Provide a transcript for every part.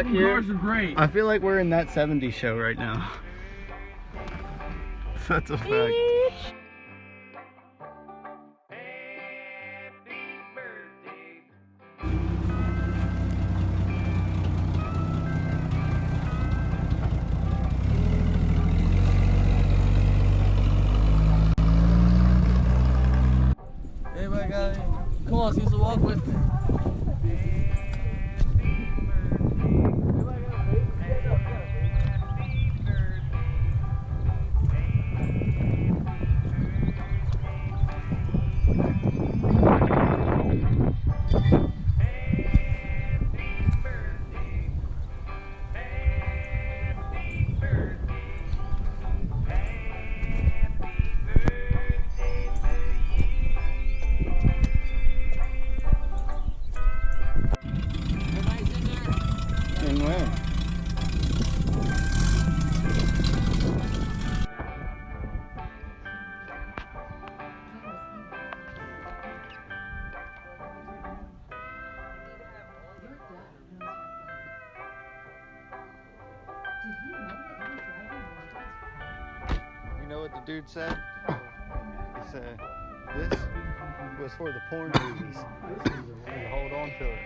back here. Cars are great. I feel like we're in that 70s show right now. That's a fact. Anybody got any? Come on, Cecil, walk with me. In where? You know what the dude said? He said, this was for the porn movies. Hold on to it.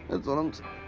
That's what I'm saying.